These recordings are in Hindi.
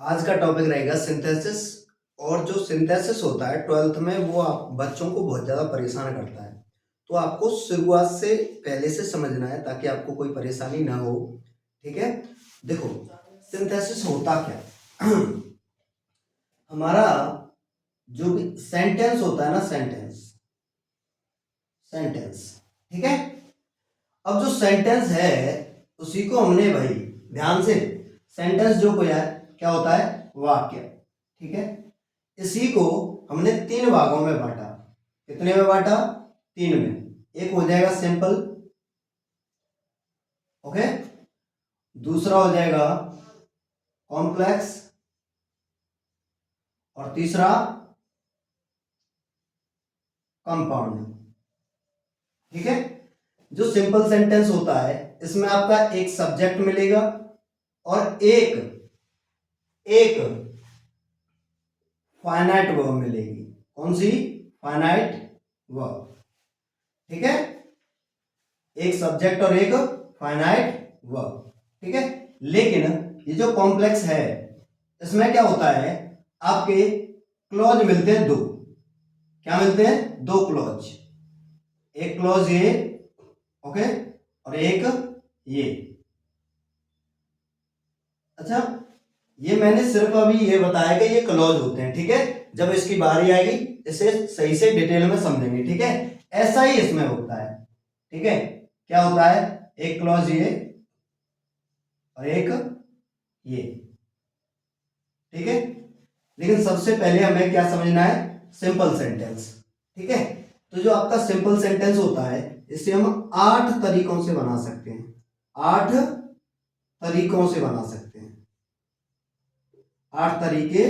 आज का टॉपिक रहेगा सिंथेसिस। और जो सिंथेसिस होता है 12th में वो आप बच्चों को बहुत ज़्यादा परेशान करता है। तो आपको शुरुआत से पहले से समझना है ताकि आपको कोई परेशानी ना हो। ठीक है, देखो सिंथेसिस होता क्या हमारा जो भी सेंटेंस होता है ना, सेंटेंस सेंटेंस ठीक है। अब जो सेंटेंस है उसी को हमने भाई ध्यान से, सेंटेंस जो कोई है क्या होता है, वाक्य। ठीक है, इसी को हमने तीन भागों में बांटा। कितने में बांटा? तीन में। एक हो जाएगा सिंपल, ओके, दूसरा हो जाएगा कॉम्प्लेक्स, और तीसरा कंपाउंड। ठीक है, जो सिंपल सेंटेंस होता है इसमें आपका एक सब्जेक्ट मिलेगा और एक एक फाइनाइट वर्ब मिलेगी। कौन सी? Finite verb. ठीक है, एक सब्जेक्ट और एक फाइनाइट वर्ब। ठीक है, लेकिन ये जो कॉम्प्लेक्स है इसमें क्या होता है, आपके क्लॉज मिलते हैं दो। क्या मिलते हैं? दो क्लॉज। एक क्लॉज ये, ओके, और एक ये। अच्छा, ये मैंने सिर्फ अभी ये बताया कि ये क्लॉज होते हैं। ठीक है, जब इसकी बारी आएगी इसे सही से डिटेल में समझेंगे। ठीक है, ऐसा ही इसमें होता है। ठीक है, क्या होता है, एक क्लॉज ये और एक ये। ठीक है, लेकिन सबसे पहले हमें क्या समझना है, सिंपल सेंटेंस। ठीक है, तो जो आपका सिंपल सेंटेंस होता है इसे हम 8 तरीकों से बना सकते हैं। 8 तरीकों से बना सकते हैं। 8 तरीके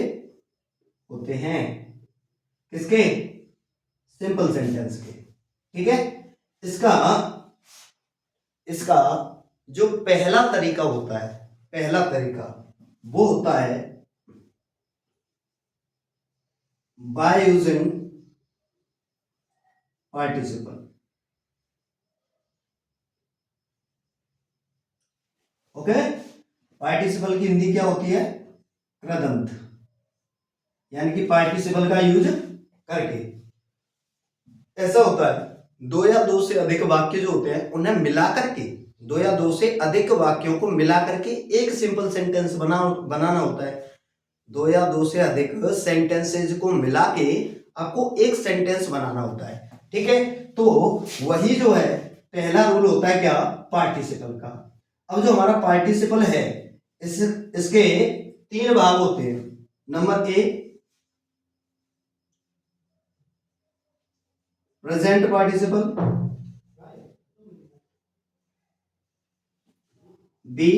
होते हैं किसके? सिंपल सेंटेंस के। ठीक है, इसका इसका जो पहला तरीका होता है, पहला तरीका वो होता है by using participle. Okay, participle की हिंदी क्या होती है? कृदंत, यानी कि पार्टिसिपल का यूज करके। ऐसा होता है दो या दो से अधिक वाक्य जो होते हैं उन्हें मिला करके, दो या दो से अधिक वाक्यों को मिला करके एक सिंपल सेंटेंस बनाना होता है। दो या दो से अधिक सेंटेंसेज को मिला के आपको एक सेंटेंस बनाना होता है। ठीक है, तो वही जो है पहला रूल होता है क्या? पार्टिसिपल का। अब जो हमारा पार्टिसिपल है इसके तीन भाग होते हैं। Number A, present participle, B,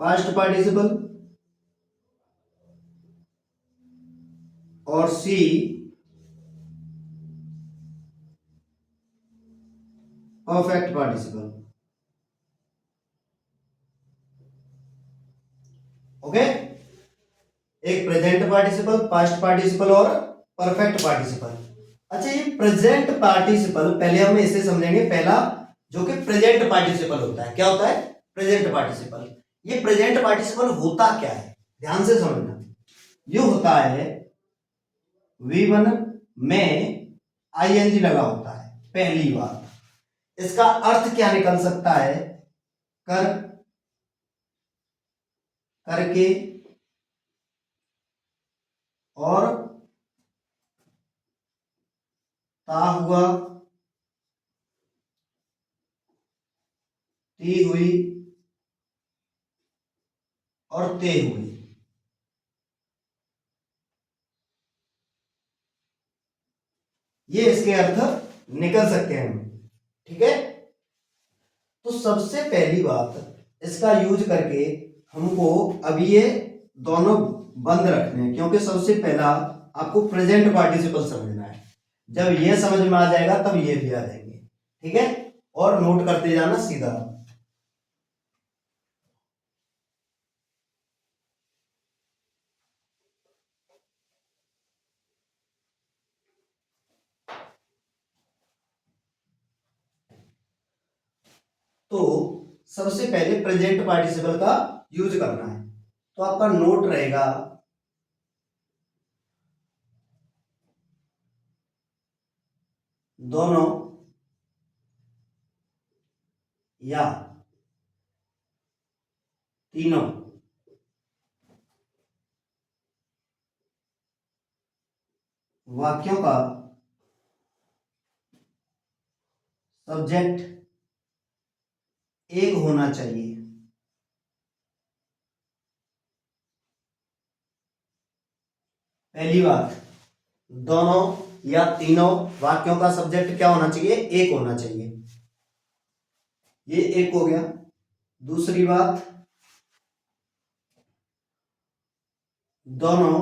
past participle, और सी, परफेक्ट पार्टिसिपल। ओके, एक प्रेजेंट पार्टिसिपल, पास्ट पार्टिसिपल और परफेक्ट पार्टिसिपल। अच्छा, ये प्रेजेंट पार्टिसिपल पहले हम इसे समझेंगे। पहला जो कि प्रेजेंट पार्टिसिपल होता है, क्या होता है? Present participle. ये प्रेजेंट पार्टिसिपल होता क्या है, ध्यान से समझना। ये होता है V1 में आईएनजी लगा होता है, पहली बात। इसका अर्थ क्या निकल सकता है? कर, करके, और ता हुआ, ती हुई, और ते हुई। ये इसके अर्थ निकल सकते हैं। ठीक है, तो सबसे पहली बात, इसका यूज करके हमको अभी ये दोनों बंद रखने हैं, क्योंकि सबसे पहला आपको प्रेजेंट पार्टिसिपल समझना है। जब ये समझ में आ जाएगा तब ये भी आ जाएंगे। ठीक है, और नोट करते जाना सीधा। तो सबसे पहले प्रेजेंट पार्टिसिपल का यूज करना है। तो आपका नोट रहेगा दोनों या तीनों वाक्यों का सब्जेक्ट एक होना चाहिए। पहली बात, दोनों या तीनों वाक्यों का सब्जेक्ट क्या होना चाहिए? एक होना चाहिए। ये एक हो गया। दूसरी बात, दोनों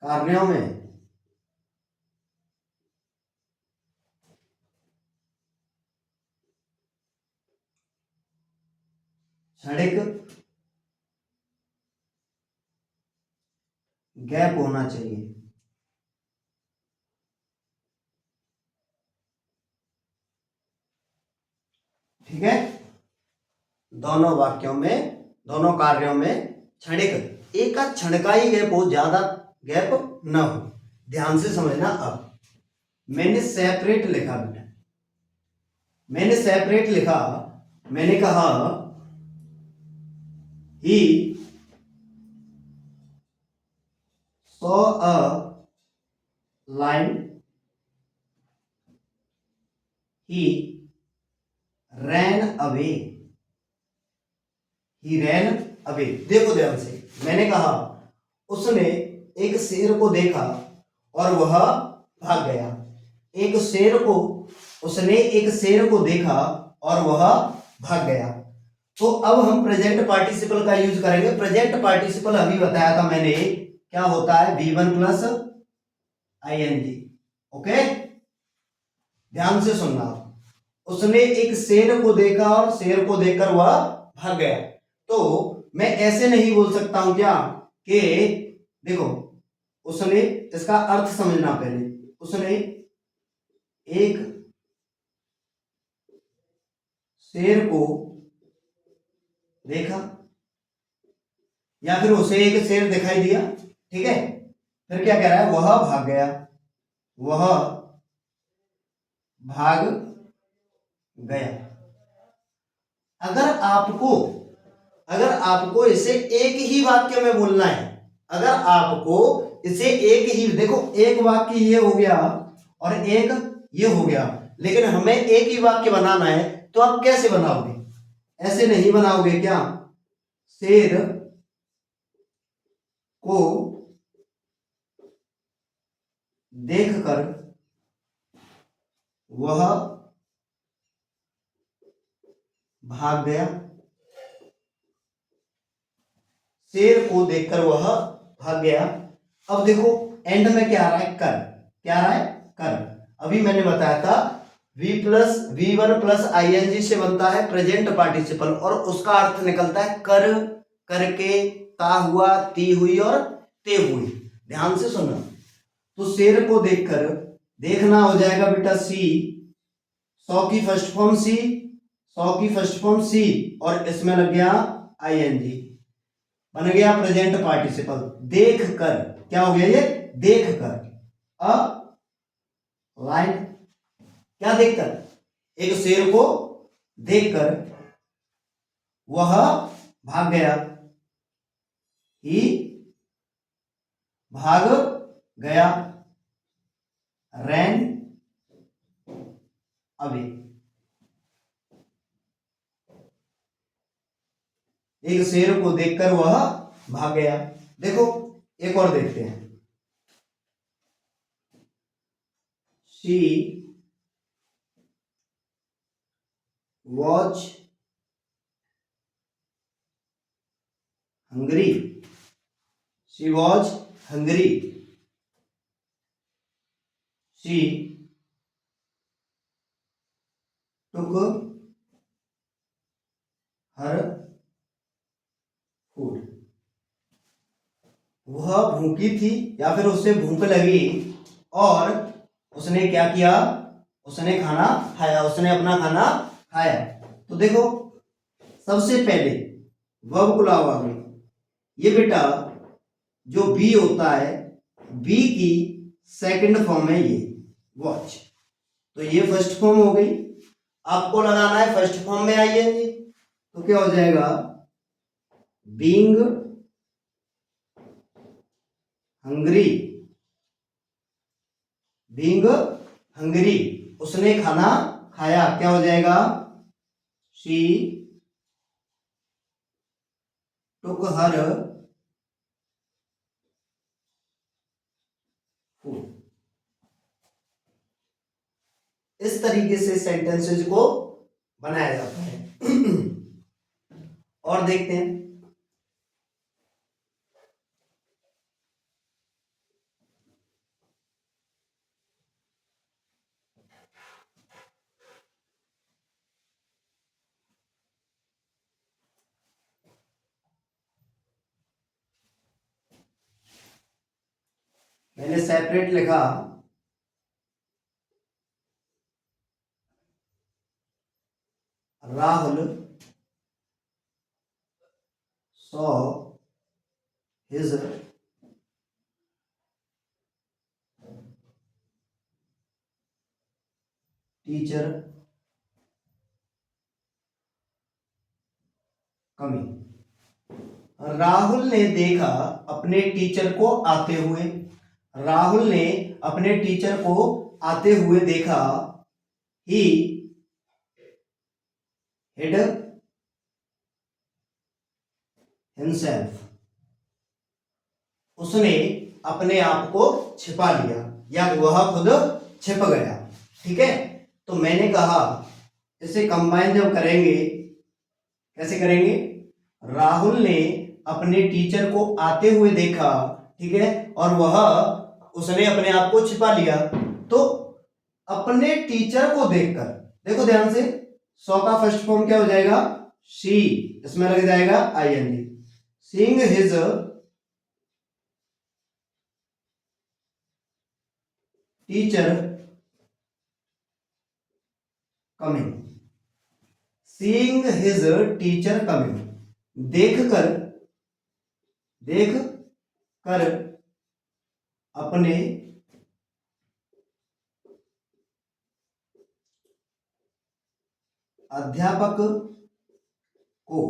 कार्यों में क्षणिक गैप होना चाहिए। ठीक है, दोनों वाक्यों में, दोनों कार्यों में क्षणिक, एक का क्षण का ही गैप हो, ज्यादा गैप ना हो। ध्यान से समझना। अब मैंने सेपरेट लिखा बेटा, मैंने सेपरेट लिखा। मैंने कहा he saw a line, he ran away, he ran away. देखो ध्यान से, मैंने कहा उसने एक शेर को देखा और वह भाग गया। एक शेर को, उसने एक शेर को देखा और वह भाग गया। तो अब हम प्रेजेंट पार्टिसिपल का यूज करेंगे। प्रेजेंट पार्टिसिपल अभी बताया था मैंने, क्या होता है? V1 plus ing। ओके, ध्यान से सुनना। उसने एक शेर को देखा और शेर को देखकर वह भाग गया। तो मैं ऐसे नहीं बोल सकता हूं क्या कि, देखो, उसने, इसका अर्थ समझना पहले। उसने एक शेर को देखा, या फिर उसे एक शेर दिखाई दिया। ठीक है, फिर क्या कह रहा है? वह भाग गया, वह भाग गया। अगर आपको, अगर आपको इसे एक ही वाक्य में बोलना है, अगर आपको इसे एक ही, देखो एक वाक्य ये हो गया और एक ये हो गया, लेकिन हमें एक ही वाक्य बनाना है, तो आप कैसे बनाओगे? ऐसे नहीं बनाओगे क्या? शेर को देखकर वह भाग गया, शेर को देखकर वह भाग गया। अब देखो एंड में क्या आ रहा है? कर। क्या आ रहा है? कर। अभी मैंने बताया था V1 प्लस ing से बनता है प्रेजेंट पार्टिसिपल, और उसका अर्थ निकलता है कर, करके, ता हुआ, ती हुई और ते हुई। ध्यान से सुनना। तो शेर को देखकर, देखना हो जाएगा बेटा सी, सौ की फर्स्ट फॉर्म सी, सौ की फर्स्ट फॉर्म सी, और इसमें लग गया ing, बन गया प्रेजेंट पार्टिसिपल। देख कर, क्या हो गया ये? देख कर। अ लाइन, क्या देखकर? एक शेर को देखकर वह भाग गया, ही भाग गया, रैन अवे। एक शेर को देखकर वह भाग गया। देखो एक और देखते हैं। She was hungry, she was hungry, she took her food. वह भूखी थी या फिर उसे भूख लगी और उसने क्या किया? उसने खाना खाया, उसने अपना खाना खाया। तो देखो सबसे पहले वर्ब को लाओ आगे। ये बेटा जो बी होता है, बी की सेकंड फॉर्म है ये वॉच। तो ये फर्स्ट फॉर्म हो गई, आपको लगाना है फर्स्ट फॉर्म में आईएनजी। तो क्या हो जाएगा, बीइंग हंग्री, बीइंग हंग्री, उसने खाना खाया। क्या हो जाएगा, शी टुक हर फूड। इस तरीके से सेंटेंसेस को बनाया जाता है। और देखते हैं, मैंने सेपरेट लिखा, Rahul saw his teacher coming. Rahul ने देखा अपने टीचर को आते हुए, राहुल ने अपने टीचर को आते हुए देखा। ही हिड हिमसेल्फ, उसने अपने आप को छिपा लिया या वह खुद छिप गया। ठीक है, तो मैंने कहा इसे कंबाइन जब करेंगे, कैसे करेंगे, राहुल ने अपने टीचर को आते हुए देखा, ठीक है, और वह उसने अपने आप को छिपा लिया। तो अपने टीचर को देखकर, देखो ध्यान से, सो का फर्स्ट फॉर्म क्या हो जाएगा, शी, इसमें लग जाएगा ING. Seeing his teacher coming, seeing his teacher coming, देखकर, देख कर अपने अध्यापक को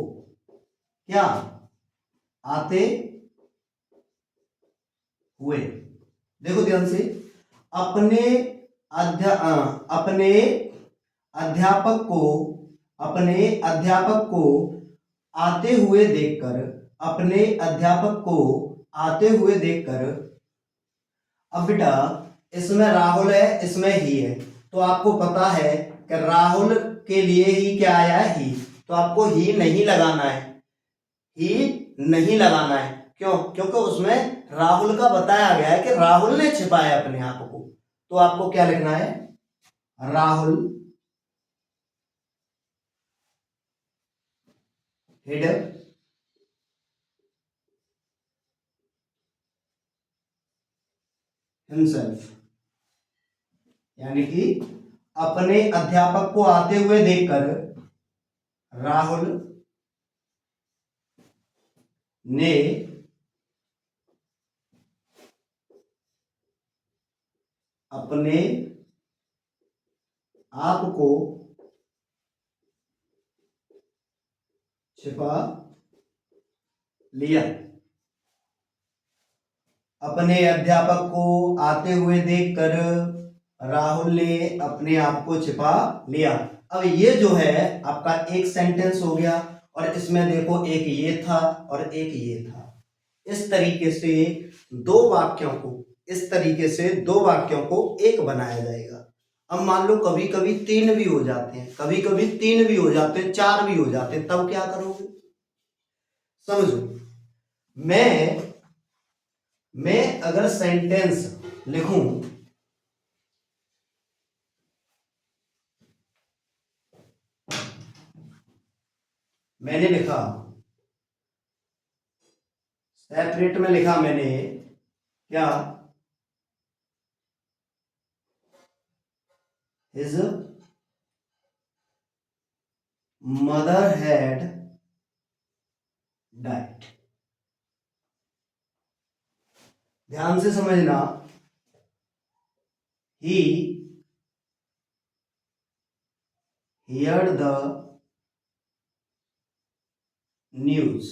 क्या आते हुए, देखो ध्यान से, अपने अपने अध्यापक को, अपने अध्यापक को आते हुए देखकर, अपने अध्यापक को आते हुए देखकर। अब बेटा इसमें राहुल है, इसमें ही है, तो आपको पता है कि राहुल के लिए ही क्या आया है, ही। तो आपको ही नहीं लगाना है, ही नहीं लगाना है। क्यों, क्योंकि उसमें राहुल का बताया गया है कि राहुल ने छिपाया अपने आप को। तो आपको क्या लिखना है, राहुल हिड हिमसेल्फ, यानी कि अपने अध्यापक को आते हुए देखकर राहुल ने अपने आप को छिपा लिया। अपने अध्यापक को आते हुए देखकर राहुल ने अपने आप को छिपा लिया। अब ये जो है आपका एक सेंटेंस हो गया, और इसमें देखो एक ये था और एक ये था। इस तरीके से दो वाक्यों को, इस तरीके से दो वाक्यों को एक बनाया जाएगा। अब मान लो कभी कभी तीन भी हो जाते हैं, कभी कभी तीन भी हो जाते हैं, चार भी हो जाते हैं, तब क्या करोगे, समझो। मैं अगर सेंटेंस लिखूं, मैंने लिखा, सेपरेट में लिखा मैंने, क्या, हिज मदर हैड डाइड। ध्यान से समझना, ही heard the news,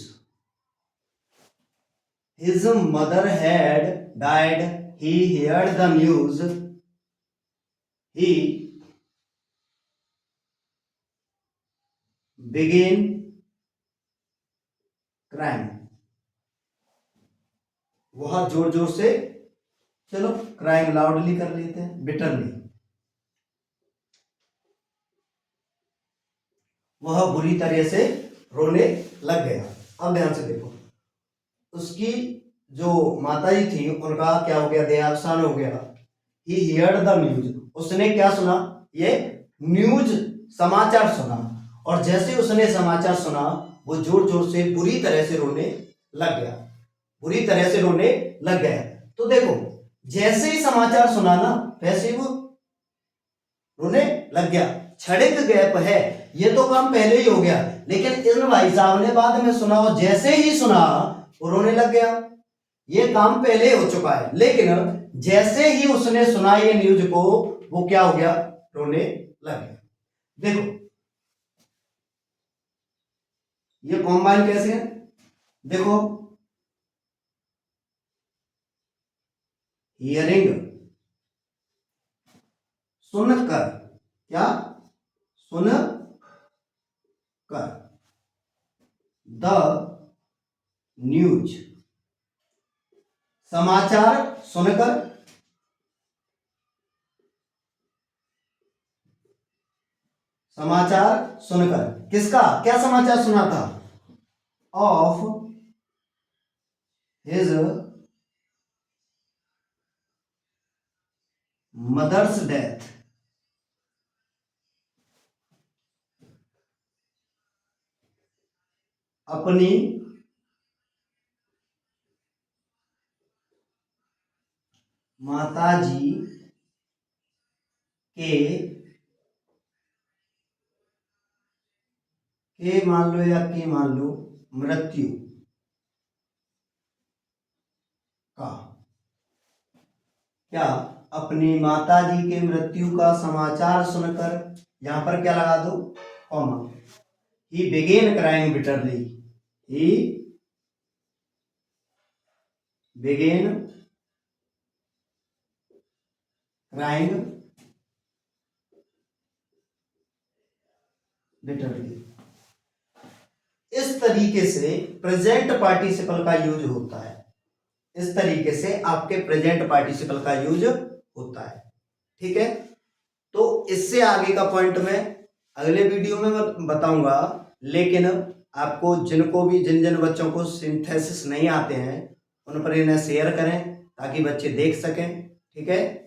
his mother had died, he heard the news, he began crying। वह जोर जोर से, चलो क्राइंग लाउडली कर लेते हैं, बिटरली। वह बुरी तरह से रोने लग गया। अब ध्यान से देखो, उसकी जो माताजी थी उनका क्या हो गया, देहावसान हो गया। ही हियर्ड द न्यूज, उसने क्या सुना, ये न्यूज समाचार सुना, और जैसे उसने समाचार सुना वो जोर जोर से बुरी तरह से रोने लग गया, बुरी तरह से रोने लग गया। तो देखो, जैसे ही समाचार सुना ना वैसे ही वो रोने लग गया। क्षणिक गैप है, ये तो काम पहले ही हो गया, लेकिन इन भाई साहब ने बाद में सुना और जैसे ही सुना वो रोने लग गया। ये काम पहले हो चुका है, लेकिन जैसे ही उसने सुना ये न्यूज को वो क्या हो गया, रोने लग गया। देखो ये कॉम्बाइन कैसे है, देखो हियरिंग सुनकर, क्या सुनकर, द न्यूज समाचार सुनकर, समाचार सुनकर, किसका, क्या समाचार सुना था, ऑफ हिज मदर्स डेथ, अपनी माताजी के मान लो या की मान लो मृत्यु का, क्या अपनी माताजी के मृत्यु का समाचार सुनकर, यहां पर क्या लगा दो, कॉमा, ही बिगेन क्राइंग बिटरली, ही बिगेन क्राइंग बिटरली। इस तरीके से प्रेजेंट पार्टिसिपल का यूज होता है, इस तरीके से आपके प्रेजेंट पार्टिसिपल का यूज होता है। ठीक है, तो इससे आगे का पॉइंट मैं अगले वीडियो में बताऊंगा, लेकिन आपको जिनको भी, जिन जिन बच्चों को सिंथेसिस नहीं आते हैं उन पर इन्हें शेयर करें ताकि बच्चे देख सकें। ठीक है।